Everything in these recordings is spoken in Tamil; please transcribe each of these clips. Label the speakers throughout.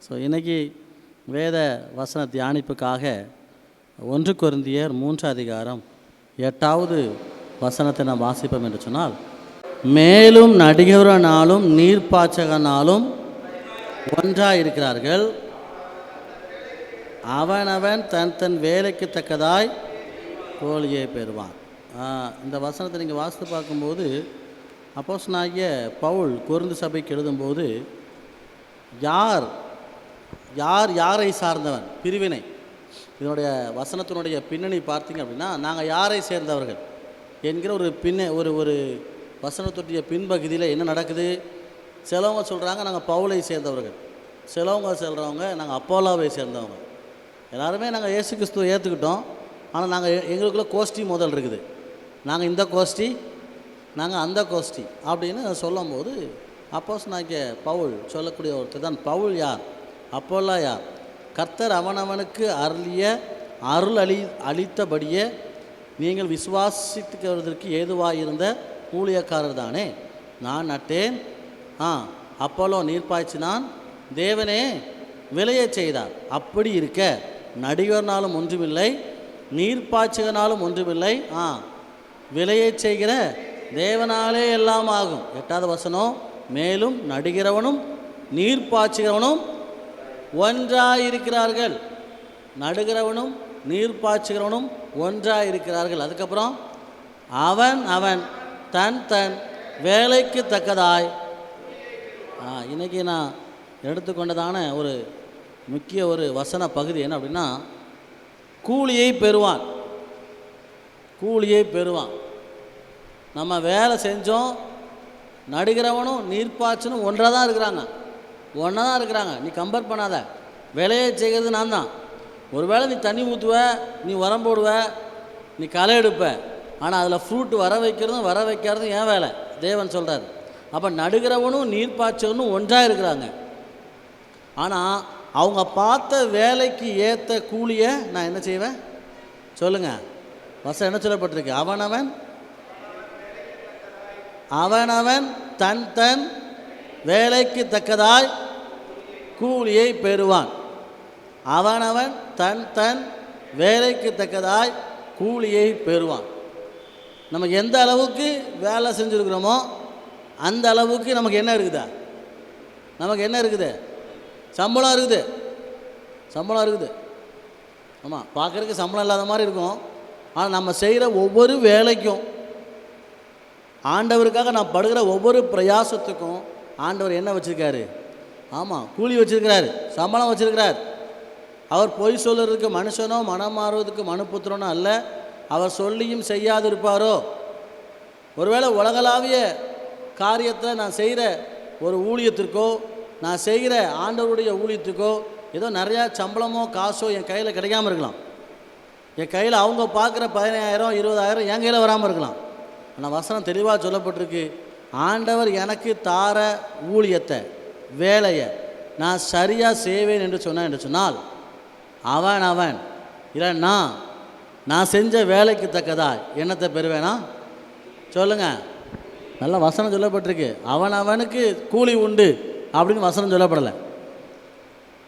Speaker 1: ஸோ இன்றைக்கி வேத வசன தியானிப்புக்காக 1 கொரிந்தியர் 3 வசனத்தை நாம் வாசிப்போம் என்று சொன்னால், மேலும் நடிகரனாலும் நீர்ப்பாய்ச்சகனாலும் ஒன்றாயிருக்கிறார்கள், அவனவன் தன் தன் வேலைக்கு தக்கதாய் கூலியை பெறுவான். இந்த வசனத்தை நீங்கள் வாசித்து பார்க்கும்போது அப்போஸ்தலனாகிய பவுல் கொரிந்து சபைக்கு எழுதும்போது யார் யாரை சார்ந்தவன் பிரிவினை, இதனுடைய வசனத்தினுடைய பின்னணி பார்த்தீங்க அப்படின்னா, நாங்கள் யாரை சேர்ந்தவர்கள் என்கிற ஒரு வசனத்துடைய பின்பகுதியில் என்ன நடக்குது? சிலவங்க சொல்கிறாங்க நாங்கள் பவுலை சேர்ந்தவர்கள், சிலவங்க சொல்கிறவங்க நாங்கள் அப்போலாவை சேர்ந்தவங்க. எல்லாருமே நாங்கள் இயேசு கிறிஸ்துவை ஏற்றுக்கிட்டோம், ஆனால் எங்களுக்குள்ள கோஷ்டி முதல் இருக்குது. நாங்கள் இந்த கோஷ்டி, நாங்கள் அந்த கோஷ்டி அப்படின்னு சொல்லும்போது அப்போஸ்தலனாகிய பவுல் சொல்லக்கூடிய ஒருத்தர் தான் பவுல். யார்? அப்போலா யார்? கர்த்தர் அவனவனுக்கு அளித்தபடியே நீங்கள் விசுவாசித்துக்கிறதற்கு ஏதுவாயிருந்த ஊழியக்காரர் தானே. நான் நட்டேன், அப்போலோ நீர்ப்பாய்ச்சினான், தேவனே விளைய செய்தார். அப்படி இருக்க நடிகர்னாலும் ஒன்றுமில்லை, நீர்ப்பாய்ச்சகனாலும் ஒன்றுமில்லை, விளைய செய்கிற தேவனாலே எல்லாம் ஆகும். 8வது வசனம், மேலும் நடிகிறவனும் நீர்ப்பாய்ச்சுகிறவனும் ஒன்றாயிருக்கிறார்கள். நடுகிறவனும் நீர்ப்பாய்ச்சுகிறவனும் ஒன்றாயிருக்கிறார்கள். அதுக்கப்புறம் அவன் தன் தன் வேலைக்கு தக்கதாய். இன்றைக்கி நான் எடுத்துக்கொண்டதான ஒரு முக்கிய வசன பகுதி என்ன அப்படின்னா, கூலியை பெறுவான். கூலியை பெறுவான். நம்ம வேலை செஞ்சோம், நடுகிறவனும் நீர்ப்பாய்ச்சனும் ஒன்றா தான் இருக்கிறாங்க. நீ கம்பேர் பண்ணாத. வேலையை செய்கிறது நான் தான். ஒருவேளை நீ தண்ணி ஊற்றுவ, நீ உரம் போடுவ, நீ களை எடுப்ப, ஆனால் அதில் ஃப்ரூட் வர வைக்கிறதும் ஏன் வேலை? தேவன் சொல்கிறார். அப்போ நடுகிறவனும் நீர்ப்பாய்ச்சவனும் ஒன்றாக இருக்கிறாங்க. ஆனால் அவங்க பார்த்த வேலைக்கு ஏற்ற கூலியை நான் என்ன செய்வேன் சொல்லுங்கள். வசனம் என்ன சொல்லப்பட்டிருக்கு? அவனவன் தன் தன் வேலைக்கு தக்கதாய் கூலியை பெறுவான். அவனவன் தன் தன் வேலைக்கு தக்கதாய் கூலியை பெறுவான். நம்ம எந்த அளவுக்கு வேலை செஞ்சுருக்கிறோமோ அந்த அளவுக்கு நமக்கு என்ன இருக்குதா? சம்பளம் இருக்குது. ஆமாம், பார்க்குறதுக்கு சம்பளம் இல்லாத மாதிரி இருக்கும். ஆனால் நம்ம செய்கிற ஒவ்வொரு வேலைக்கும், ஆண்டவருக்காக நான் படுகிற ஒவ்வொரு பிரயாசத்துக்கும் ஆண்டவர் என்ன வச்சுருக்காரு? கூலி வச்சுருக்கிறார், சம்பளம் வச்சுருக்கிறார். அவர் பொய் சொல்லுறதுக்கு மனுஷனோ மனம் மாறுவதற்கு மனுப்புத்திரனோ அல்ல. அவர் சொல்லியும் செய்யாது இருப்பாரோ? ஒருவேளை உலகளாவிய காரியத்தை நான் செய்கிற ஒரு ஊழியத்திற்கோ, நான் செய்கிற ஆண்டவருடைய ஊழியத்துக்கோ ஏதோ நிறையா சம்பளமோ காசோ என் கையில் கிடைக்காமல் இருக்கலாம். என் கையில் அவங்க பார்க்குற 15,000 20,000 என் கையில் வராமல் இருக்கலாம். ஆனால் வசனம் தெளிவாக சொல்லப்பட்டிருக்கு, ஆண்டவர் எனக்கு தார ஊழியத்தை, வேலையை நான் சரியாக செய்வேன் என்று சொன்னால் அவன் இல்லைன்னா நான் செஞ்ச வேலைக்கு தக்கதா என்னத்தை பெறுவேனா? சொல்லுங்கள். நல்ல வசனம் சொல்லப்பட்டிருக்கு. அவனுக்கு கூலி உண்டு அப்படின்னு வசனம் சொல்லப்படலை.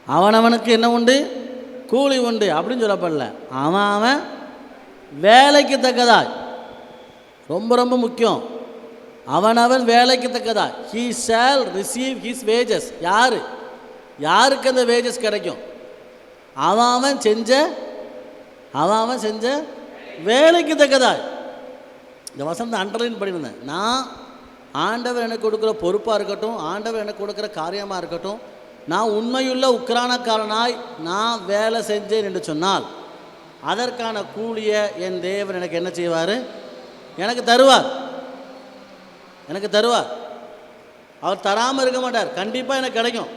Speaker 1: அவனுக்கு என்ன உண்டு? கூலி உண்டு அப்படின்னு சொல்லப்படலை. அவன் வேலைக்கு தக்கதா. ரொம்ப ரொம்ப முக்கியம். அவன் வேலைக்கு தக்கதா. he shall receive his wages. யாருக்கு அந்த வேஜஸ் கிடைக்கும்? அவன் செஞ்ச வேலைக்கு தக்கதா. இந்த வசனத்தை அண்டர்லைன் பண்ணியிருந்தேன். நான் ஆண்டவர் எனக்கு கொடுக்குற பொறுப்பாக இருக்கட்டும், ஆண்டவர் எனக்கு கொடுக்குற காரியமாக இருக்கட்டும், நான் உண்மையுள்ள உக்கிரானக்காரனாய் நான் வேலை செஞ்சேன் என்று சொன்னால் அதற்கான கூலியை என் தேவன் எனக்கு என்ன செய்வார்? எனக்கு தருவார். அவர் தராமல் இருக்க மாட்டார். கண்டிப்பாக எனக்கு கிடைக்கும்.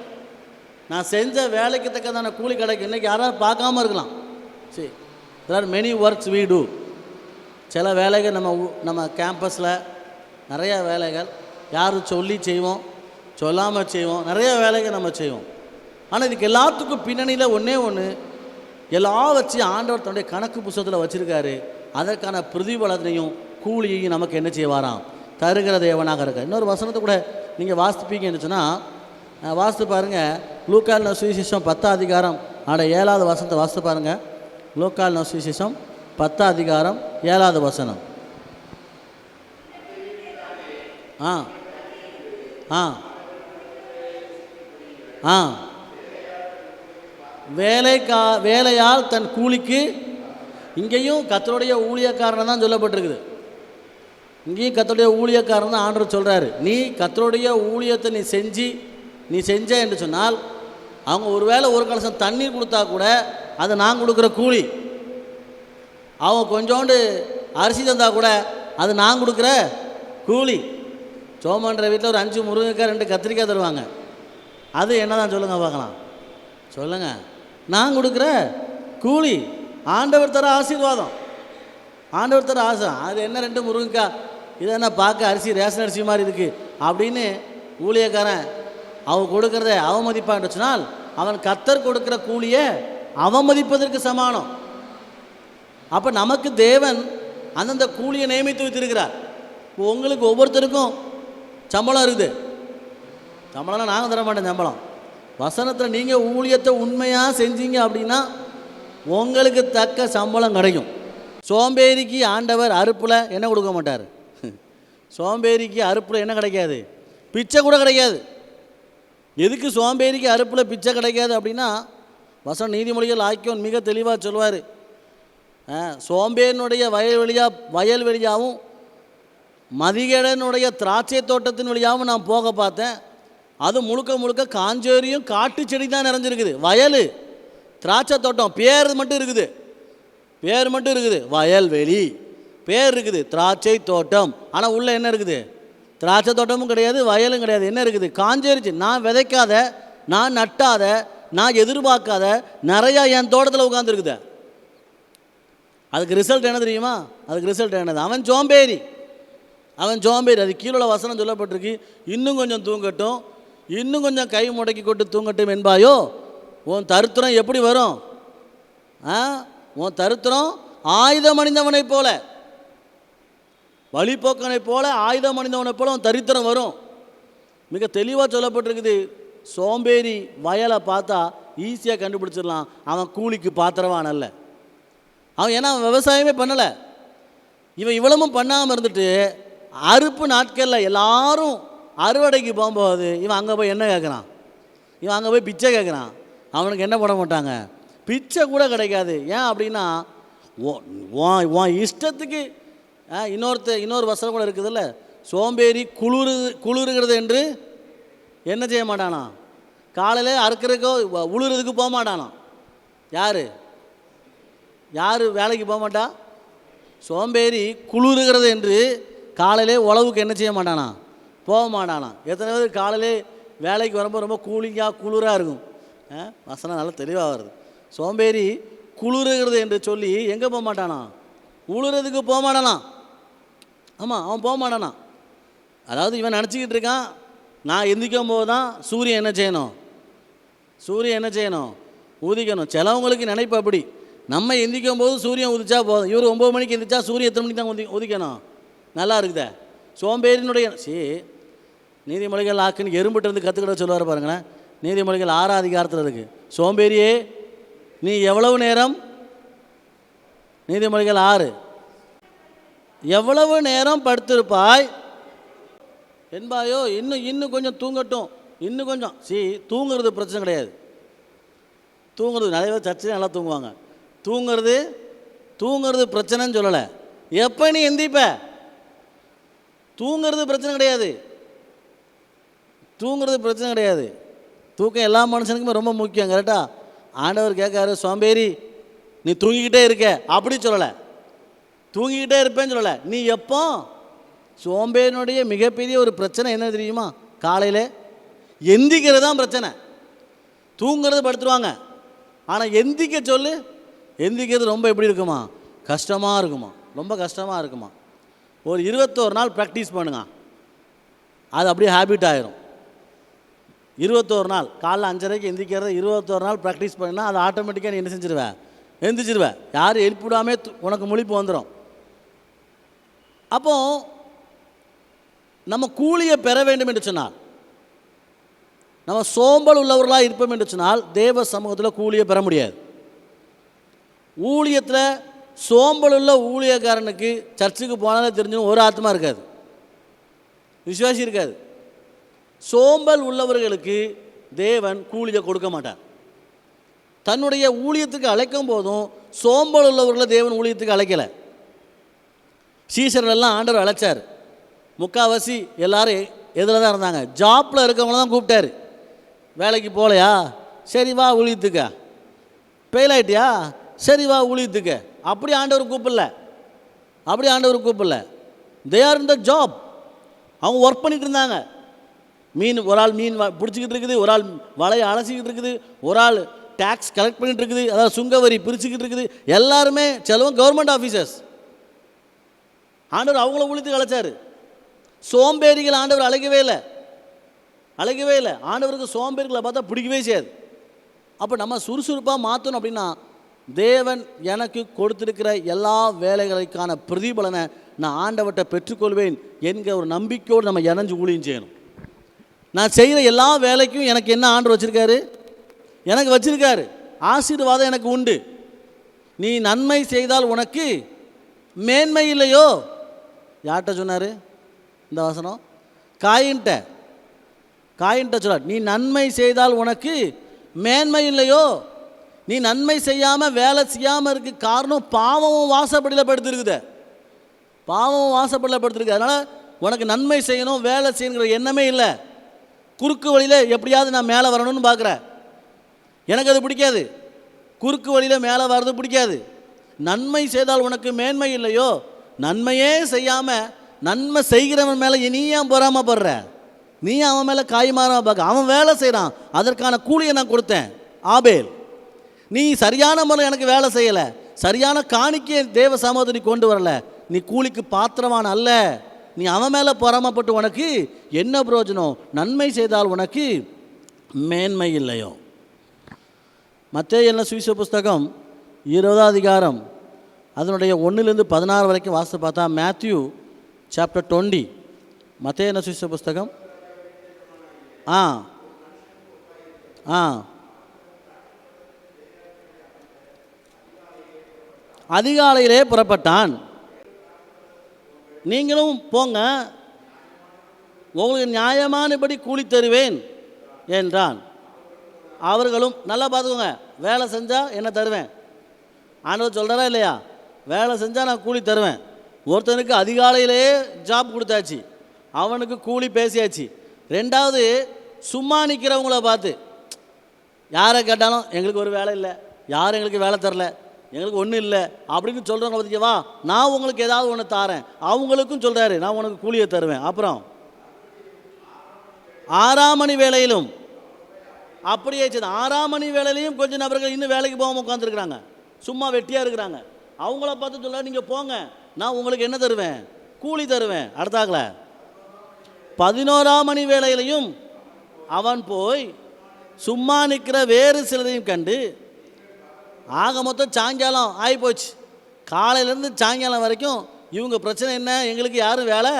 Speaker 1: நான் செஞ்ச வேலைக்கு தக்கதான கூலி கிடைக்கும். இன்றைக்கி யாராவது பார்க்காம இருக்கலாம். சரி, there are many works we do. சில வேலைகள் நம்ம கேம்பஸில் நிறையா வேலைகள் யாரும் சொல்லி செய்வோம், சொல்லாமல் செய்வோம், நிறைய வேலைகள் நம்ம செய்வோம். ஆனால் இதுக்கு எல்லாத்துக்கும் பின்னணியில் ஒன்று எல்லாம் வச்சு ஆண்டவர் தன்னுடைய கணக்கு புத்தகத்தில் வச்சுருக்காரு. அதற்கான பிரதிபலனையும் கூலியையும் நமக்கு என்ன செய்வாராம்? தருகிற தேவனாக இருக்கார். இன்னொரு வசனத்தை கூட நீங்கள் வாசிப்பீங்கன்னு சொன்னால் வாசித்து பாருங்கள். லூக்கால் சுவிசேஷம் 10ஆம் அதிகாரம் 7வது வசனத்தை வாசித்து பாருங்கள். லூக்கால் சுவிசேஷம் 10ஆம் அதிகாரம் 7வது வசனம். ஆ ஆ ஆ வேலையால் தன் கூலிக்கு, இங்கேயும் கர்த்தருடைய ஊழியக்காரன் தான் சொல்லப்பட்டிருக்குது. இங்கேயும் கர்த்தருடைய ஊழியக்காரன் தான் ஆண்டவர் சொல்கிறாரு. நீ கர்த்தருடைய ஊழியத்தை நீ செஞ்ச என்று சொன்னால், அவங்க ஒருவேளை ஒரு கலசம் தண்ணீர் கொடுத்தா கூட அது நான் கொடுக்குற கூலி. அவங்க கொஞ்சோண்டு அரிசி தந்தா கூட அது நான் கொடுக்குற கூலி. சோமன்ற வீட்டில் ஒரு 5 முருங்கைக்காய் 2 கத்திரிக்காய் தருவாங்க. அது என்ன தான் சொல்லுங்கள் பார்க்கலாம், சொல்லுங்கள். நான் கொடுக்குற கூலி, ஆண்டவர் தர ஆசீர்வாதம், ஆண்டவர் தர ஆசை. அது என்ன 2 முருங்கைக்காய், இது என்ன பார்க்க அரிசி ரேஷன் அரிசி மாதிரி இருக்குது அப்படின்னு ஊழியக்காரன் அவன் கொடுக்குறத அவமதிப்பான்னு சொன்னால், அவன் கர்த்தர் கொடுக்குற கூலியை அவமதிப்பதற்கு சமானம். அப்போ நமக்கு தேவன் அந்தந்த கூலியை நியமித்து வைத்திருக்கிறார். இப்போ உங்களுக்கு ஒவ்வொருத்தருக்கும் சம்பளம் இருக்குது. சம்பளம்லாம் நாங்கள் தர மாட்டேன். சம்பளம் வசனத்தில் நீங்கள் ஊழியத்தை உண்மையாக செஞ்சீங்க அப்படின்னா உங்களுக்கு தக்க சம்பளம் கிடைக்கும். சோம்பேறிக்கு ஆண்டவர் அறுப்பில் என்ன கொடுக்க மாட்டார். சோம்பேறிக்கு அறுப்பில் என்ன கிடைக்காது, பிச்சை கூட கிடைக்காது. எதுக்கு சோம்பேறிக்கு அறுப்பில் பிச்சை கிடைக்காது அப்படின்னா, வசன நீதிமொழிகள் ஆக்கியோன் மிக தெளிவாக சொல்வார். சோம்பேறினுடைய வயல் வெளியாகவும் மதிகேடனுடைய திராட்சை தோட்டத்தின் வழியாகவும் நான் போக பார்த்தேன். அது முழுக்க காஞ்சேரியும் காட்டு செடி தான் நிறைஞ்சிருக்குது. வயல், திராட்சை தோட்டம் பேர் மட்டும் இருக்குது, பேர் மட்டும் இருக்குது. வயல்வெளி பேர் இருக்குது, திராட்சை தோட்டம். ஆனால் உள்ளே என்ன இருக்குது? திராட்சை தோட்டமும் கிடையாது, வயலும் கிடையாது. என்ன இருக்குது? காஞ்சேரிச்சு. நான் விதைக்காத, நான் நட்டாத, நான் எதிர்பார்க்காத நிறையா என் தோட்டத்தில் உட்காந்துருக்குது. அதுக்கு ரிசல்ட் என்ன தெரியுமா? அதுக்கு ரிசல்ட் என்னது? அவன் சோம்பேறி. அது கீழே வசனம் சொல்லப்பட்டிருக்கு. இன்னும் கொஞ்சம் தூங்கட்டும், இன்னும் கொஞ்சம் கை முடக்கி கொண்டு தூங்கட்டும் என்பாயோ. உன் தருத்திரம் எப்படி வரும்? உன் தருத்திரம் ஆயுதம் அணிந்தவனை போல, வழிபோக்கனை போல, ஆயுதம் அணிந்தவனை போல உன் தரித்திரம் வரும். மிக தெளிவாக சொல்லப்பட்டிருக்குது. சோம்பேறி வயலை பார்த்தா ஈஸியாக கண்டுபிடிச்சிடலாம், அவன் கூலிக்கு பாத்திரவான் அல்ல. அவன் ஏன்னா விவசாயமே பண்ணலை. இவன் இவ்வளவும் பண்ணாமல் இருந்துட்டு அறுப்பு நாட்களில் எல்லாரும் அறுவடைக்கு போகும்போது இவன் அங்கே போய் என்ன கேட்குறான்? இவன் அங்கே போய் பிச்சை கேட்குறான். அவனுக்கு என்ன பண்ண மாட்டாங்க? பிச்சை கூட கிடைக்காது. ஏன் அப்படின்னா, உன் இஷ்டத்துக்கு. இன்னொரு வசனம் கூட இருக்குதுல்ல, சோம்பேறி குளிருகிறது என்று என்ன செய்ய மாட்டானா? காலையில் அறுக்கிறதுக்கோ உழுறதுக்கு போக மாட்டானா? யார் வேலைக்கு போக மாட்டா? சோம்பேறி குளிருகிறது என்று காலையிலே உழவுக்கு என்ன செய்ய மாட்டானா? போக மாட்டானா? எத்தனை பேர் காலையிலே வேலைக்கு வரும்போது ரொம்ப குளிராக இருக்கும். வசனம் நல்லா தெளிவாக வருது. சோம்பேறி குளிருகிறது என்று சொல்லி எங்கே போக மாட்டானா? உழுறதுக்கு போக மாட்டானா? ஆமாம், அவன் போக மாட்டானா. அதாவது இவன் நினச்சிக்கிட்டு இருக்கான், நான் எந்திக்கும் போது தான் சூரியன் என்ன செய்யணும்? உதிக்கணும். சிலவங்களுக்கு நினைப்பு அப்படி, நம்ம எந்திக்கும் போது சூரியன் உதிச்சா போதும். இவர் 9 மணிக்கு எந்திரிச்சா சூரியன் எத்தனை மணிக்கு தான் உதிக்கணும்? நல்லா இருக்குதே. சோம்பேறினுடைய நீதிமொழிகள் ஆக்குன்னு எறும்பிட்டு இருந்து கற்றுக்கிட்ட சொல்லுவார் பாருங்களேன். நீதிமொழிகள் 6ஆம் அதிகாரத்தில் இருக்குது. சோம்பேறியே நீ எவ்வளவு நேரம், நீதிமொழிகள் 6, எவ்வளவு நேரம் படுத்திருப்பாய் என்பாயோ. இன்னும் கொஞ்சம் தூங்கட்டும், இன்னும் கொஞ்சம். தூங்குறது பிரச்சனை கிடையாது. தூங்குறது நிறைய பேர் சர்ச்சை நல்லா தூங்குவாங்க. தூங்குறது பிரச்சனைன்னு சொல்லலை. எப்போ நீ எந்திப்ப? தூங்குறது பிரச்சனை கிடையாது. தூக்கம் எல்லா மனுஷனுக்குமே ரொம்ப முக்கியம். கரெக்டா? ஆண்டவர் கேட்காரு, சோம்பேறி நீ தூங்கிக்கிட்டே இருக்க அப்படி சொல்லலை, தூங்கிக்கிட்டே இருப்பேன்னு சொல்லலை. நீ எப்போ? சோம்பேறினுடைய மிகப்பெரிய ஒரு பிரச்சனை என்ன தெரியுமா? காலையில் எந்திக்கிறது தான் பிரச்சனை. தூங்குறது படுத்துருவாங்க, ஆனால் எந்திக்கிறது ரொம்ப எப்படி இருக்குமா? கஷ்டமாக இருக்குமா? ரொம்ப கஷ்டமாக இருக்குமா? ஒரு 21 நாள் ப்ராக்டிஸ் பண்ணுங்க, அது அப்படியே ஹேபிட் ஆயிரும். 21 நாள் காலைல 5:30க்கு எந்திக்கிறத 21 நாள் ப்ராக்டிஸ் பண்ணினா அது ஆட்டோமேட்டிக்காக நீ என்ன செஞ்சிருவேன்? எந்திரிச்சிருவேன். யாரும் எழுப்பிவிடாமே உனக்கு முழிப்பு வந்துடும். அப்போது நம்ம கூலியை பெற வேண்டும் என்று சொன்னால், நம்ம சோம்பல் உள்ளவர்களாக இருப்போம் என்று சொன்னால் தேவ சமூகத்தில் கூலியை பெற முடியாது. ஊழியத்தில் சோம்பல் உள்ள ஊழியக்காரனுக்கு சர்ச்சுக்கு போனாலே தெரிஞ்சும் ஒரு ஆத்மா இருக்காது, விசுவாசி இருக்காது. சோம்பல் உள்ளவர்களுக்கு தேவன் கூலியை கொடுக்க மாட்டார். தன்னுடைய ஊழியத்துக்கு அழைக்கும் போதும் சோம்பல் உள்ளவர்களை தேவன் ஊழியத்துக்கு அழைக்கலை. சீசர்களெல்லாம் ஆண்டவர் அழைச்சார். முக்கால்வாசி எல்லாரும் எதில் தான் இருந்தாங்க, ஜாப்பில் இருக்கவங்கள தான் கூப்பிட்டாரு. வேலைக்கு போகலையா, சரி வா ஊழியத்துக்க. ஃபெயில் ஆகிட்டியா, சரி வா ஊழியத்துக்க. அப்படி ஆண்டவர் கூப்பிடல. They are in the job. அவங்க ஒர்க் பண்ணிகிட்டு இருந்தாங்க. ஒரு ஆள் மீன் பிடிச்சிக்கிட்டு இருக்குது, ஒரு ஆள் வலையை அலசிக்கிட்டு இருக்குது, ஒரு ஆள் டேக்ஸ் கலெக்ட் பண்ணிகிட்டு இருக்குது, அதாவது சுங்க வரி பிரிச்சுக்கிட்டு இருக்குது. எல்லாருமே செலவும் கவர்மெண்ட் ஆஃபீஸர்ஸ். ஆண்டவர் அவங்கள ஊழியத்துக்கு அழைச்சார். சோம்பேறிகள் ஆண்டவர் அழைக்கவே இல்லை. ஆண்டவருக்கு சோம்பேறிகளை பார்த்தா பிடிக்கவே செய்யாது. அப்போ நம்ம சுறுசுறுப்பாக மாற்றணும் அப்படின்னா தேவன் எனக்கு கொடுத்துருக்கிற எல்லா வேலைகளுக்கான பிரதிபலனை நான் ஆண்டவர்கிட்ட பெற்றுக்கொள்வேன் என்கிற ஒரு நம்பிக்கையோடு நம்ம இணைஞ்சு ஊழியம் செய்யணும். நான் செய்கிற எல்லா வேலைக்கும் எனக்கு என்ன ஆண்டவர் வச்சுருக்காரு, எனக்கு வச்சுருக்காரு. ஆசீர்வாதம் எனக்கு உண்டு. நீ நன்மை செய்தால் உனக்கு மேன்மை இல்லையோ. யார்கிட்ட சொன்னார் இந்த வசனம்? காயின்ட்ட சொன்னார். நீ நன்மை செய்தால் உனக்கு மேன்மை இல்லையோ. நீ நன்மை செய்யாமல் வேலை செய்யாமல் இருக்க காரணம் பாவமும் வாசப்படியில் படுத்திருக்குது. அதனால் உனக்கு நன்மை செய்யணும், வேலை செய்யணுங்கிற எண்ணமே இல்லை. குறுக்கு வழியில் எப்படியாவது நான் மேலே வரணும்னு பார்க்குறேன். எனக்கு அது பிடிக்காது. குறுக்கு வழியில் மேலே வர்றது பிடிக்காது. நன்மை செய்தால் உனக்கு மேன்மை இல்லையோ. நன்மையே செய்யாமல் நன்மை செய்கிறவன் மேலே நீ ஏன் பொறாமப்படுற? நீ அவன் மேலே காய்மாறாம பார்க்க. அவன் வேலை செய்கிறான், அதற்கான கூலியை நான் கொடுத்தேன். ஆபேல், நீ சரியான முறை எனக்கு வேலை செய்யலை, சரியான காணிக்கையை தேவ சமூகத்தை நீ கொண்டு வரல, நீ கூலிக்கு பாத்திரவான் அல்ல. நீ அவன் மேலே பொறாமப்பட்டு உனக்கு என்ன பிரயோஜனம்? நன்மை செய்தால் உனக்கு மேன்மை இல்லையோ. மத்தேயு எழுதின சுவிசேஷ புஸ்தகம் 20ஆம் அதிகாரம் அதனுடைய 1-16 வரைக்கும் வாசித்து பார்த்தா, மேத்யூ சாப்டர் 20, மத்தேயு எழுதின சுவிசேஷ புஸ்தகம் அதிகாலையிலே புறப்பட்டான். நீங்களும் போங்க, உங்களுக்கு நியாயமானபடி கூலி தருவேன் என்றான். அவர்களும், நல்லா பார்த்துக்கோங்க, வேலை செஞ்சால் என்ன தருவேன்? ஆண்டவர் சொல்கிறாரா இல்லையா? வேலை செஞ்சால் நான் கூலி தருவேன். ஒருத்தனுக்கு அதிகாலையிலே ஜாப் கொடுத்தாச்சு, அவனுக்கு கூலி பேசியாச்சு. ரெண்டாவது, சும்மா நிற்கிறவங்கள பார்த்து யாரை கேட்டாலும் எங்களுக்கு ஒரு வேலை இல்லை, யாரும் எங்களுக்கு வேலை தரல, எங்களுக்கு ஒன்றும் இல்லை அப்படின்னு சொல்கிறவங்க பார்த்திக்கவா, நான் உங்களுக்கு ஏதாவது ஒன்று தாரேன். அவங்களுக்கும் சொல்கிறாரு, நான் உனக்கு கூலியை தருவேன். அப்புறம் 6ஆம் மணி வேளையிலும் அப்படியே 6ஆம் மணி வேளையிலையும் கொஞ்சம் நபர்கள் இன்னும் வேலைக்கு போகாமல் உட்காந்துருக்குறாங்க, சும்மா வெட்டியாக இருக்கிறாங்க. அவங்கள பார்த்து சொல்ல, நீங்கள் போங்க, நான் உங்களுக்கு என்ன தருவேன்? கூலி தருவேன். அடுத்தாக்கல 11ஆம் மணி வேளையிலையும் அவன் போய் சும்மா நிற்கிற வேறு சிலரையும் கண்டு, ஆக மொத்தம் சாயங்காலம் ஆகிப்போச்சு. காலையிலேருந்து சாயங்காலம் வரைக்கும் இவங்க பிரச்சனை என்ன? எங்களுக்கு யாரும் வேலை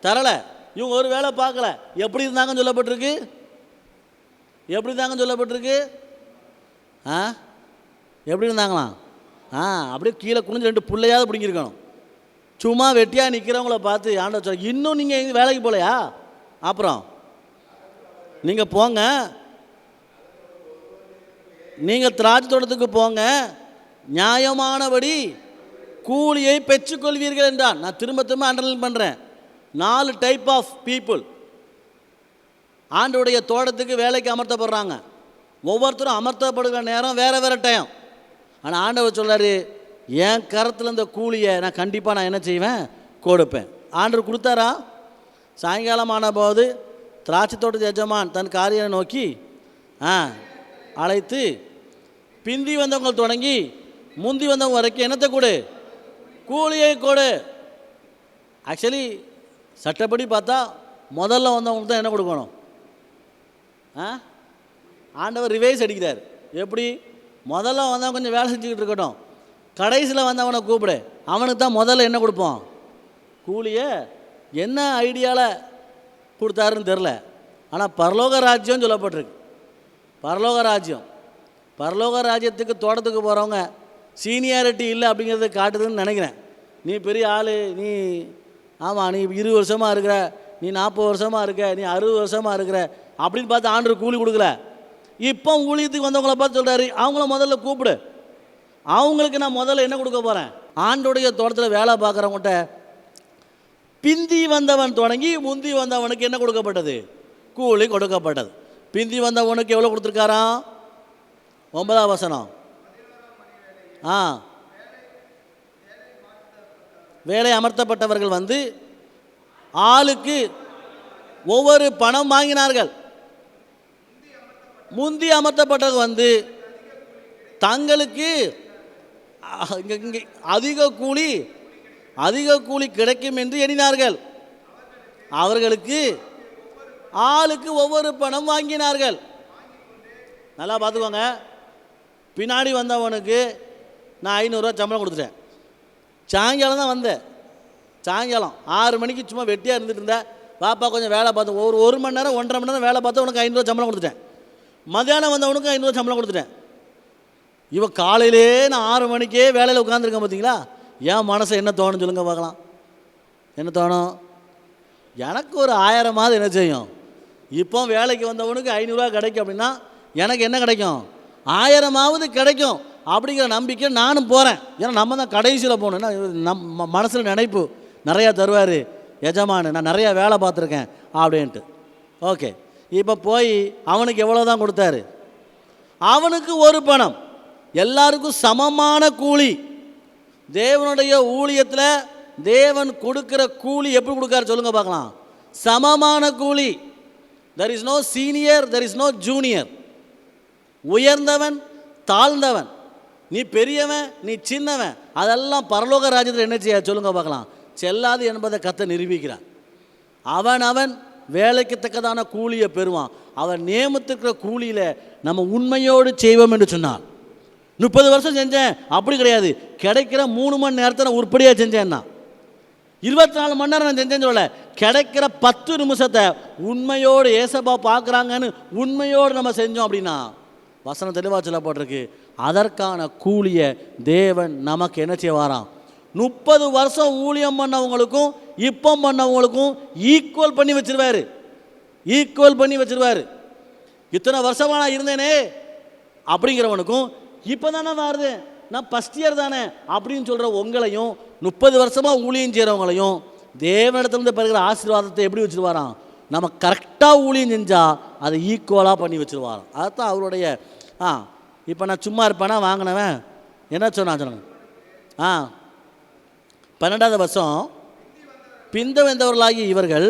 Speaker 1: தரலை, இவங்க ஒரு வேலை பார்க்கல. எப்படி இருந்தாங்கன்னு சொல்லப்பட்டிருக்கு? எப்படி இருந்தாங்களாம்? அப்படியே கீழே குனிஞ்சு 2 பிள்ளையாவது பிடிங்கிருக்கணும். சும்மா வெட்டியாக நிற்கிறவங்கள பார்த்து ஆண்டவர் சொல்ல, இன்னும் நீங்கள் எங்கே வேலைக்கு போகலையா? அப்புறம் நீங்கள் போங்க, நீங்கள் திராட்சை தோட்டத்துக்கு போங்க, நியாயமானபடி கூலியை பெற்றுக்கொள்வீர்கள் என்றான். நான் திரும்ப அண்டர்லைன் பண்ணுறேன். 4 டைப் ஆஃப் பீப்புள் ஆண்டவருடைய தோட்டத்துக்கு வேலைக்கு அமர்த்தப்படுறாங்க. ஒவ்வொருத்தரும் அமர்த்தப்படுகிற நேரம் வேறு டைம். ஆனால் ஆண்டவர் சொல்கிறாரு, என் கரத்தில் இந்த கூலியை நான் கண்டிப்பாக என்ன செய்வேன்? கொடுப்பேன். ஆண்டவர் கொடுத்தாரா? சாயங்காலம் ஆன போது திராட்சை தோட்டத்து எஜமான் தன் காரியை நோக்கி அழைத்து, பிந்தி வந்தவங்க தொடங்கி முந்தி வந்தவங்க வரைக்கும் என்னத்தை கொடு? கூலியை கொடு. ஆக்சுவலி சட்டப்படி பார்த்தா முதல்ல வந்தவங்களுக்கு தான் என்ன கொடுக்கணும்? ஆண்டவர் ரிவைஸ் அடிக்கிறார். எப்படி? முதல்ல வந்தவன் கொஞ்சம் வேலை செஞ்சுக்கிட்டு இருக்கட்டும், கடைசியில் வந்தவனை கூப்பிடு, அவனுக்கு தான் முதல்ல என்ன கொடுப்போம்? கூலியை. என்ன ஐடியாவில் கொடுத்தாருன்னு தெரில. ஆனால் பரலோக ராஜ்யம் சொல்லப்பட்டிருக்கு. பரலோக ராஜ்யம், பரலோக ராஜ்யத்துக்கு தோட்டத்துக்கு போகிறவங்க சீனியாரிட்டி இல்லை அப்படிங்கிறத காட்டுதுன்னு நினைக்கிறேன். நீ பெரிய ஆள், நீ ஆமாம் நீ 20 வருஷமாக இருக்கிற, நீ 40 வருஷமாக இருக்க, நீ 60 வருஷமாக இருக்கிற அப்படின்னு பார்த்து ஆண்டவர் கூலி கொடுக்கல. இப்போ ஊழியத்துக்கு வந்தவங்கள பார்த்து சொல்கிறாரு, அவங்கள முதல்ல கூப்பிடு, அவங்களுக்கு நான் முதல்ல என்ன கொடுக்க போகிறேன். ஆண்டோடைய தோட்டத்தில் வேலை பார்க்குறவங்கள்ட்ட பிந்தி வந்தவன் தொடங்கி முந்தி வந்தவனுக்கு என்ன கொடுக்கப்பட்டது? கூலி கொடுக்கப்பட்டது. பிந்தி வந்தவனுக்கு எவ்வளோ கொடுத்துருக்காராம்? 9ஆம் வசனம். வேலை அமர்த்தப்பட்டவர்கள் வந்து ஆளுக்கு ஒவ்வொரு பணம் வாங்கினார்கள். முந்தி அமர்த்தப்பட்டவர்கள் வந்து தங்களுக்கு அதிக கூலி கிடைக்கும் என்று எண்ணினார்கள். அவர்களுக்கு ஆளுக்கு ஒவ்வொரு பணம் வாங்கினார்கள். நல்லா பார்த்துக்கோங்க. பின்னாடி வந்தவனுக்கு நான் 500 ரூபா சம்பளம் கொடுத்துட்டேன். சாயங்காலம் தான் வந்தேன். சாயங்காலம் 6 மணிக்கு சும்மா வெட்டியாக இருந்துட்டு இருந்தேன். பாப்பா கொஞ்சம் வேலை பார்த்தேன். ஒரு மணி நேரம் 1.5 மணி நேரம் வேலை பார்த்தா உனக்கு 500 ரூபா சம்பளம் கொடுத்துட்டேன். மத்தியானம் வந்தவனுக்கு 500 ரூபா சம்பளம் கொடுத்துட்டேன். இவன் காலையிலே நான் 6 மணிக்கே வேலையில் உட்காந்துருக்கேன். பார்த்தீங்களா? என் மனசை என்ன தோணும் சொல்லுங்க பார்க்கலாம். என்ன தோணும்? எனக்கு ஒரு 1000மாவது என்ன செய்யும்? இப்போ வேலைக்கு வந்தவனுக்கு 500 ரூபா கிடைக்கும் அப்படின்னா எனக்கு என்ன கிடைக்கும்? 1000மாவது கிடைக்கும் அப்படிங்கிற நம்பிக்கை நானும் போகிறேன். ஏன்னா நம்ம தான் கடைசியில் போகணுன்னா நம்ம மனசில் நினைப்பு நிறையா தருவார் எஜமானு, நான் நிறையா வேலை பார்த்துருக்கேன் அப்படின்ட்டு. ஓகே, இப்போ போய் அவனுக்கு எவ்வளோ தான் கொடுத்தாரு? அவனுக்கு ஒரு பணம். எல்லாருக்கும் சமமான கூலி. தேவனுடைய ஊழியத்தில் தேவன் கொடுக்குற கூலி எப்படி கொடுக்காரு சொல்லுங்க பார்க்கலாம்? சமமான கூலி. There is no senior, there is no junior. உயர்ந்தவன் தாழ்ந்தவன், நீ பெரியவன் நீ சின்னவன், அதெல்லாம் பரலோக ராஜ்யத்தில் என்ன செய்ய சொல்லுங்க பார்க்கலாம்? செல்லாது என்பதை கர்த்தர் நிரூபிக்கிறான். அவன் வேலைக்கு தக்கதான கூலியை பெறுவான். அவன் நியமித்திருக்கிற கூலியில் நம்ம உண்மையோடு செய்வோம் என்று சொன்னான். 30 வருஷம் செஞ்சேன் அப்படி கிடையாது. கிடைக்கிற 3 மணி நேரத்தை நான் உருப்படியாக செஞ்சேன்னா 24 மணி நேரம் நான் செஞ்சேன்னு சொல்ல, கிடைக்கிற 10 நிமிஷத்தை உண்மையோடு ஏசப்பா பார்க்குறாங்கன்னு உண்மையோடு நம்ம செஞ்சோம் அப்படின்னா வசனம் தெளிவாக சொல்லப்பட்டிருக்கு. அதற்கான கூலியை தேவன் நமக்கு என்ன செய்வாராம்? 30 வருஷம் ஊழியம் பண்ணவங்களுக்கும் இப்போ பண்ணவங்களுக்கும் ஈக்குவல் பண்ணி வச்சிருவாரு. ஈக்குவல் பண்ணி வச்சிருவாரு. இத்தனை வருஷமாக நான் இருந்தேனே அப்படிங்கிறவனுக்கும் இப்போ தானே வருது, நான் ஃபஸ்ட் இயர் தானே அப்படின்னு சொல்கிற உங்களையும் 30 வருஷமாக ஊழியம் செய்கிறவங்களையும் தேவனிடத்துலேருந்து பெறுகிற ஆசீர்வாதத்தை எப்படி வச்சுருவாராம்? நம்ம கரெக்டாக ஊழியம் செஞ்சால் அதை ஈக்குவலாக பண்ணி வச்சுருவாராம். அதுதான் அவருடைய. இப்போ நான் சும்மா இருப்பேனா வாங்கினவன் என்ன சொல்லுங்க. 12வது வருஷம் பிந்த வந்தவர்களாகி இவர்கள்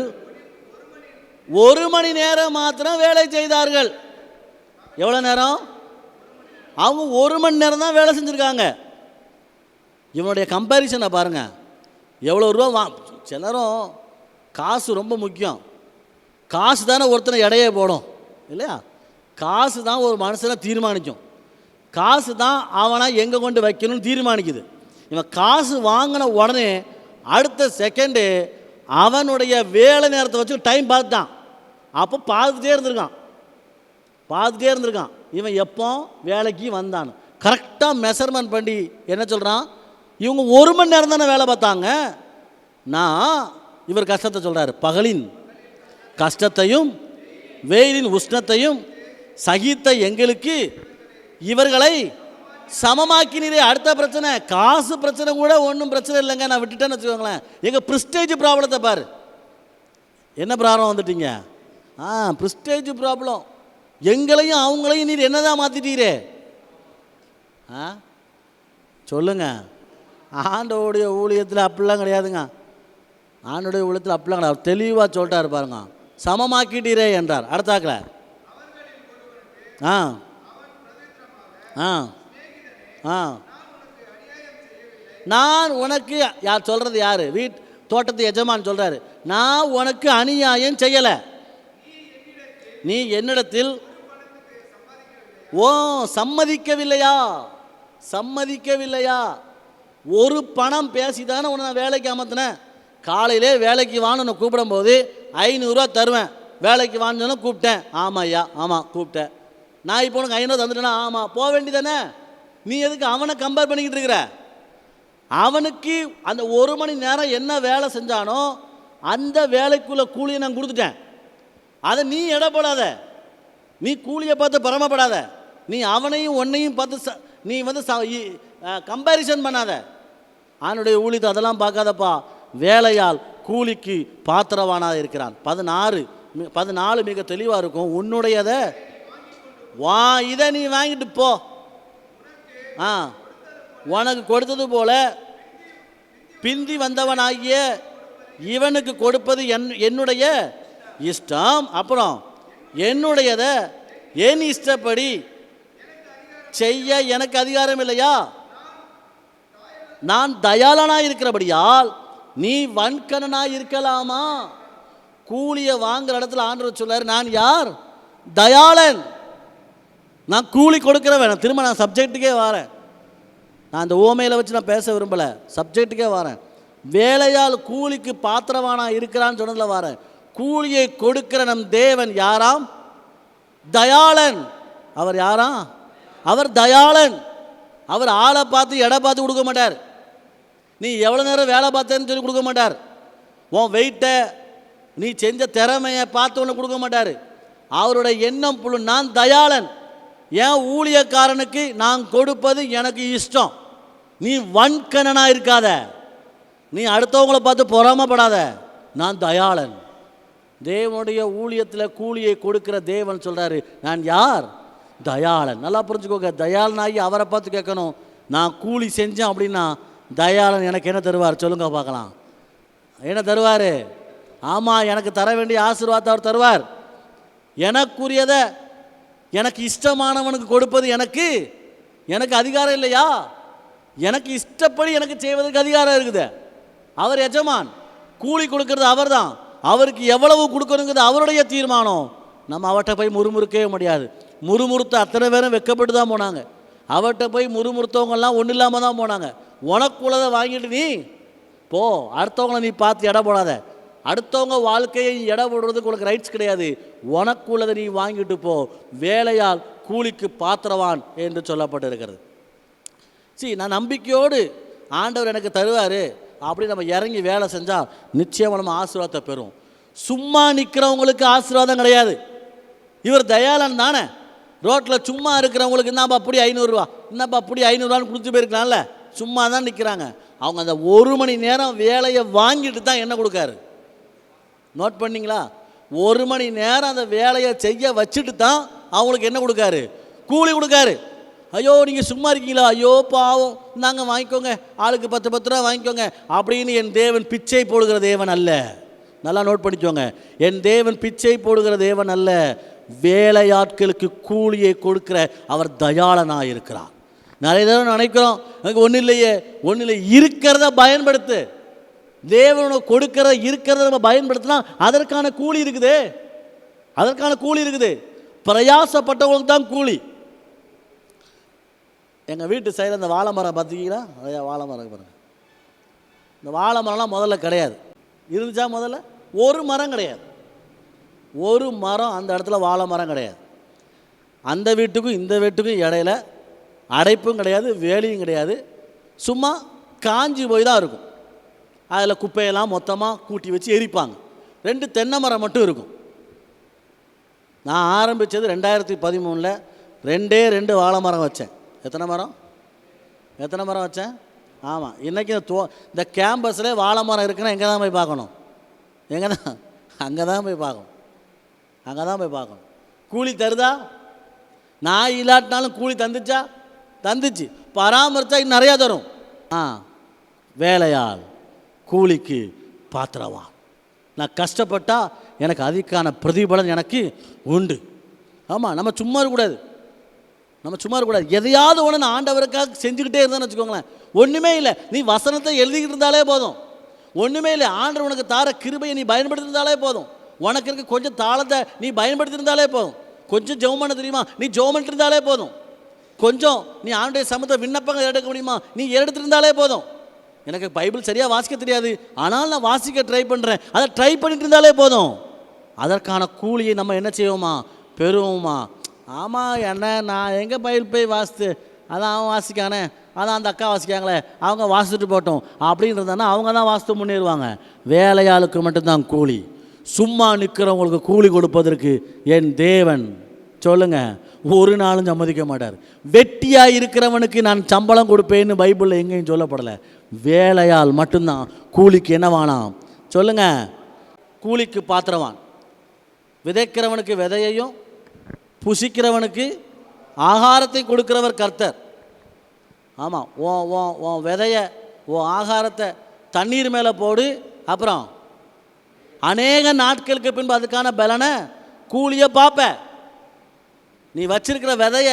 Speaker 1: 1 மணி நேரம் மாத்திரம் வேலை செய்தார்கள். எவ்வளோ நேரம்? அவங்க 1 மணி நேரம் தான் வேலை செஞ்சுருக்காங்க. இவனுடைய கம்பேரிசனை பாருங்கள். எவ்வளோ ரூபா சிலரும் காசு ரொம்ப முக்கியம். காசு தானே ஒருத்தனை எடையே போடும் இல்லையா? காசு தான் ஒரு மனுஷனை தீர்மானிக்கும். காசு தான் அவனை எங்கே கொண்டு வைக்கணும்னு தீர்மானிக்குது. இவன் காசு வாங்கின உடனே அடுத்த செகண்டு அவனுடைய வேலை நேரத்தை வச்சு டைம் பார்த்துட்டான். அப்போ பார்த்துட்டே இருந்திருக்கான். இவன் எப்போ வேலைக்கு வந்தான் கரெக்டாக மெஷர்மெண்ட் பண்ணி என்ன சொல்கிறான்? இவங்க 1 மணி நேரம் தானே வேலை பார்த்தாங்க. இவர் கஷ்டத்தை சொல்கிறார். பகலின் கஷ்டத்தையும் வெயிலின் உஷ்ணத்தையும் சகித்த எங்களுக்கு இவர்களை சமமாக்கினீரே. அடுத்த பிரச்சனை காசு பிரச்சனை கூட ஒன்றும் பிரச்சனை இல்லைங்க, நான் விட்டுட்டேன்னு வச்சுக்கோங்களேன். எங்கள் ப்ரிஸ்டேஜ் ப்ராப்ளத்தை பாரு. என்ன ப்ராப்ளம் வந்துட்டீங்க? Prestige problem. எங்களையும் அவங்களையும் நீர் என்னதான் மாற்றிட்டீரே? சொல்லுங்க. ஆண்டோடைய ஊழியத்தில் அப்படிலாம் கிடையாதுங்க. ஆண்டோடைய ஊழியத்தில் அப்படிலாம் கிடையாது. தெளிவாக சொல்லிட்டாரு பாருங்க. சமமாக்கிட்டீரே என்றார். அடுத்தாக்கல நான் உனக்கு யார் சொல்கிறது? யார்? தோட்டத்து எஜமான் சொல்கிறாரு. நான் உனக்கு அநியாயம் செய்யலை. நீ என்னிடத்தில் சம்மதிக்கவில்லையா? ஒரு பணம் பேசிதானே உன்னை நான் வேலைக்கு அமர்த்தினேன். காலையிலே வேலைக்கு வான்னு கூப்பிடும்போது 500 ரூபா தருவேன். வேலைக்கு வாங்கினாலும் கூப்பிட்டேன். ஆமாம் ஐயா, ஆமாம் கூப்பிட்டேன். நான் இப்போ உனக்கு 500 தந்துட்டேன்னா ஆமாம் போக வேண்டியதானே. நீ எதுக்கு அவனை கம்பேர் பண்ணிக்கிட்டு இருக்கிற? அவனுக்கு அந்த 1 மணி நேரம் என்ன வேலை செஞ்சானோ அந்த வேலைக்குள்ள கூலியை நான் கொடுத்துட்டேன். அதை நீ இடப்படாத, நீ கூலியை பார்த்து பரமப்படாத, நீ அவனையும் உன்னையும் பார்த்து நீ கம்பேரிசன் பண்ணாத. அவனுடைய ஊழியத்தை அதெல்லாம் பார்க்காதப்பா. வேலையால் கூலிக்கு பாத்திரவானாக இருக்கிறான். 14 மிக தெளிவாக இருக்கும். உன்னுடையதை இதை நீ வாங்கிட்டு போ. உனக்கு கொடுத்தது போல பிந்தி வந்தவனாகிய இவனுக்கு கொடுப்பது என்னுடைய இஷ்டம். அப்புறம் என்னுடையதை என் இஷ்டப்படி செய்ய எனக்கு அதிகாரம் இல்லையா? நான் தயாளனாக இருக்கிறபடியால் நீ வன்கணனாக இருக்கலாமா? கூலியை வாங்குற இடத்துல ஆண்டவர் சொல்றாரு, நான் யார்? தயாளன். நான் கூலி கொடுக்கிறவன். திரும்ப நான் சப்ஜெக்டுக்கே வரேன். நான் அந்த ஓமையில் வச்சு நான் பேச விரும்பலை, சப்ஜெக்டுக்கே வரேன். வேலையால் கூலிக்கு பாத்திரவானா இருக்கிறான்னு சொன்னதில் வரேன். கூலியை கொடுக்கிற நம் தேவன் யாராம்? தயாளன். அவர் யாராம்? அவர் தயாளன். அவர் ஆளை பார்த்து எடை பார்த்து கொடுக்க மாட்டார். நீ எவ்வளோ நேரம் வேலை பார்த்தேன்னு சொல்லி கொடுக்க மாட்டார். உன் வெயிட்டை நீ செஞ்ச திறமையை பார்த்து ஒன்று கொடுக்க மாட்டார். அவருடைய எண்ணம் புழு, நான் தயாளன், என் ஊழியக்காரனுக்கு நான் கொடுப்பது எனக்கு இஷ்டம். நீ வன்கணனாக இருக்காத, நீ அடுத்தவங்களை பார்த்து பொறாமப்படாத. நான் தயாளன். தேவனுடைய ஊழியத்தில் கூலியை கொடுக்கிற தேவன் சொல்கிறாரு, நான் யார்? தயாளன். நல்லா புரிஞ்சுக்கோங்க. தயாளனாகி அவரை பார்த்து கேட்கணும், நான் கூலி செஞ்சேன் அப்படின்னா தயாளன் எனக்கு என்ன தருவார் சொல்லுங்க பார்க்கலாம். என்ன தருவார்? ஆமாம், எனக்கு தர வேண்டிய ஆசீர்வாதத்தை அவர் தருவார். எனக்குரியதை எனக்கு இஷ்டமானவனுக்கு கொடுப்பது எனக்கு அதிகாரம் இல்லையா? எனக்கு இஷ்டப்படி எனக்கு செய்வதற்கு அதிகாரம் இருக்குது. அவர் எஜமான், கூலி கொடுக்கறது அவர் தான். அவருக்கு எவ்வளவு கொடுக்கணுங்கிறது அவருடைய தீர்மானம். நம்ம அவர்கிட்ட போய் முறுமுறுக்கவே முடியாது. முறுமுறுத்த அத்தனை பேரும் வெக்கப்பட்டு தான் போனாங்க. அவர்கிட்ட போய் முறுமுறுத்தவங்கெல்லாம் ஒன்றும் இல்லாமல் தான் போனாங்க. உனக்குள்ளதை வாங்கிட்டு நீ போ, அடுத்தவங்களை நீ பார்த்து எடை போடாத. அடுத்தவங்க வாழ்க்கையை எடை போடுறதுக்கு உனக்கு ரைட்ஸ் கிடையாது. உனக்குள்ளதை நீ வாங்கிட்டு போ. வேலையால் கூலிக்கு பாத்திரவான் என்று சொல்லப்பட்டிருக்கிறது. நான் நம்பிக்கையோடு ஆண்டவர் எனக்கு தருவார் அப்படி நம்ம இறங்கி வேலை செஞ்சால் நிச்சயமாக நம்ம ஆசீர்வாதத்தை பெறும். சும்மா நிற்கிறவங்களுக்கு ஆசீர்வாதம் கிடையாது. இவர் தயாளன் தானே. ரோட்டில் சும்மா இருக்கிறவங்களுக்கு என்னப்பா அப்படி 500 ரூபா, என்னப்பா அப்படி 500 ரூபான்னு கொடுத்து போயிருக்கலாம்ல. சும்மா தான் நிற்கிறாங்க. அவங்க அந்த 1 மணி நேரம் வேலையை வாங்கிட்டு தான் என்ன கொடுக்காரு. நோட் பண்ணிங்களா? 1 மணி நேரம் அந்த வேலையை செய்ய வச்சுட்டு தான் அவங்களுக்கு என்ன கொடுக்காரு? கூலி கொடுக்காரு. ஐயோ நீங்கள் சும்மா இருக்கீங்களா, ஐயோ பாவம், நாங்கள் வாங்கிக்கோங்க, ஆளுக்கு 10 ரூபா வாங்கிக்கோங்க அப்படின்னு என் தேவன் பிச்சை போடுகிற தேவன் அல்ல. நல்லா நோட் பண்ணிக்கோங்க. என் தேவன் பிச்சை போடுகிற தேவன் அல்ல. வேலையாட்களுக்கு கூலியை கொடுக்கிற அவர் தயாளனாக இருக்கிறார். நிறைய தடவை நினைக்கிறோம், எனக்கு ஒன்றும் இல்லையே, ஒன்றும் இல்லை. இருக்கிறத பயன்படுத்து. தேவனோட கொடுக்கிற இருக்கிறத நம்ம பயன்படுத்தினா அதற்கான கூலி இருக்குது. அதற்கான கூலி இருக்குது. பிரயாசப்பட்டவங்களுக்கு தான் கூலி. எங்கள் வீட்டு சைடில் இந்த வாழை மரம் பார்த்துக்கிங்களா? அதையா வாழை மரம் பாருங்கள். இந்த வாழை மரம்லாம் முதல்ல கிடையாது. இருந்துச்சா? முதல்ல ஒரு மரம் கிடையாது. ஒரு மரம் அந்த இடத்துல வாழை மரம் கிடையாது. அந்த வீட்டுக்கும் இந்த வீட்டுக்கும் இடையில அடைப்பும் கிடையாது, வேலியும் கிடையாது. சும்மா காஞ்சி போய் தான் இருக்கும். அதில் குப்பையெல்லாம் மொத்தமாக கூட்டி வச்சு எரிப்பாங்க. 2 தென்னை மரம் மட்டும் இருக்கும். நான் ஆரம்பித்தது 2013. 2 வாழை மரம் வச்சேன். எத்தனை மரம் வச்சேன்? ஆமாம். இன்றைக்கி இந்த கேம்பஸில் வாழை மரம் இருக்குன்னா எங்கே தான் போய் பார்க்கணும்? அங்கே தான் போய் பார்க்கணும். கூலி தருதா? நான் இல்லாட்டினாலும் கூலி தந்துச்சு. பராமரித்தா இன்னும் நிறையா தரும். வேலையால் கூலிக்கு பாத்திரவான். நான் கஷ்டப்பட்டா எனக்கு அதுக்கான பிரதிபலன் எனக்கு உண்டு. ஆமாம், நம்ம சும்மா இருக்கக்கூடாது. எதையாவது ஒன்று நான் ஆண்டவருக்காக செஞ்சுக்கிட்டே இருந்தேன்னு வச்சுக்கோங்களேன். ஒன்றுமே இல்லை, நீ வசனத்தை எழுதிக்கிட்டு இருந்தாலே போதும். ஒன்றுமே இல்லை, ஆண்டவர் உனக்கு தார கிருபையை நீ பயன்படுத்தியிருந்தாலே போதும். உனக்கு இருக்க கொஞ்சம் தாளத்தை நீ பயன்படுத்தியிருந்தாலே போதும். கொஞ்சம் ஜெபம் பண்ண தெரியுமா, நீ ஜெபம் பண்ணிருந்தாலே போதும். கொஞ்சம் நீ ஆண்டுடைய சமூகத்தை விண்ணப்பங்கள் எடுக்க முடியுமா, நீ எடுத்துருந்தாலே போதும். எனக்கு பைபிள் சரியாக வாசிக்க தெரியாது, ஆனால் நான் வாசிக்க ட்ரை பண்ணுறேன், அதை ட்ரை பண்ணிட்டு இருந்தாலே போதும். அதற்கான கூலியை நம்ம என்ன செய்வோமா, பெறுவோமா. ஆமாம், என்ன நான் எங்கே பயில் போய் வாசித்து, அதான் அவன் வாசிக்கானே, அதான் அந்த அக்கா வாசிக்காங்களே, அவங்க வாசிச்சுட்டு போட்டோம் அப்படின்றதானா அவங்க தான் வாசித்து முன்னேறுவாங்க. வேலையாளுக்கு மட்டும்தான் கூலி. சும்மா நிற்கிறவங்களுக்கு கூலி கொடுப்பதற்கு என் தேவன் சொல்லுங்கள் ஒரு நாளும் சம்மதிக்க மாட்டார். வெட்டியாக இருக்கிறவனுக்கு நான் சம்பளம் கொடுப்பேன்னு பைபிளில் எங்கேயும் சொல்லப்படலை. வேலையால் மட்டும்தான் கூலிக்கு என்னவானாம் சொல்லுங்கள், கூலிக்கு பாத்திரவான். விதைக்கிறவனுக்கு விதையையும் புசிக்கிறவனுக்கு ஆகாரத்தை கொடுக்கிறவர் கர்த்தர். ஆமாம், உன் விதைய உன் ஆகாரத்தை தண்ணீர் மேலே போடு, அப்புறம் அநேக நாட்களுக்கு பின்பு அதுக்கான பலனை கூலியை பார்ப்ப. நீ வச்சிருக்கிற விதைய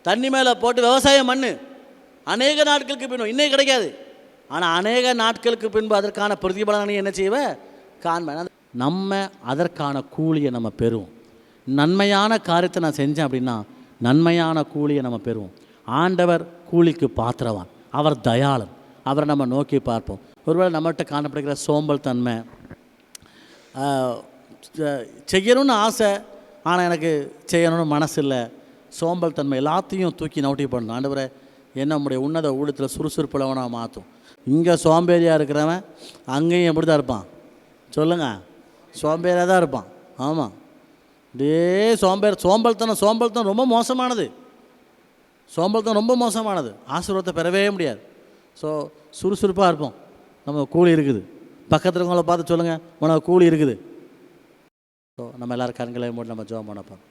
Speaker 1: தண்ணி மேலே போட்டு விவசாயம் பண்ணு, அநேக நாட்களுக்கு பின்பு இன்னைக்கு கிடைக்காது, ஆனால் அநேக நாட்களுக்கு பின்பு அதற்கான பிரதிபலனை என்ன செய்வ காண்பேன். நம்ம அதற்கான கூலியை நம்ம பெறுவோம். நன்மையான காரியத்தை நான் செஞ்சேன் அப்படின்னா நன்மையான கூலியை நம்ம பெறுவோம். ஆண்டவர் கூலிக்கு பாத்திரவான், அவர் தயாளன், அவரை நம்ம நோக்கி பார்ப்போம். ஒருவேளை நம்மகிட்ட காணப்படுகிற சோம்பல் தன்மை, செய்யணும்னு ஆசை ஆனால் எனக்கு செய்யணும்னு மனசு இல்லை, சோம்பல் தன்மை எல்லாத்தையும் தூக்கி நோட்டி பண்ணணும். ஆண்டவரை என்ன நம்முடைய உன்னத ஊழியத்தில் சுறுசுறுப்புள்ளவனாக மாற்றும். இங்கே சோம்பேறியாக இருக்கிறவன் அங்கேயும் எப்படி தான் இருப்பான் சொல்லுங்கள், சோம்பேறியாக தான் இருப்பான். ஆமாம், அப்படியே சோம்பல்தனம் ரொம்ப மோசமானது. சோம்பல்தனம் ரொம்ப மோசமானது, ஆசீர்வாதத்தை பெறவே முடியாது. ஸோ சுறுசுறுப்பாக இருப்போம். நம்ம கூலி இருக்குது. பக்கத்தில் இருக்கவங்கள பார்த்து சொல்லுங்கள் உனக்கு கூலி இருக்குது. ஸோ நம்ம எல்லோரும் கண்களை மூடி நம்ம ஜெபம் பண்ண போகிறோம்.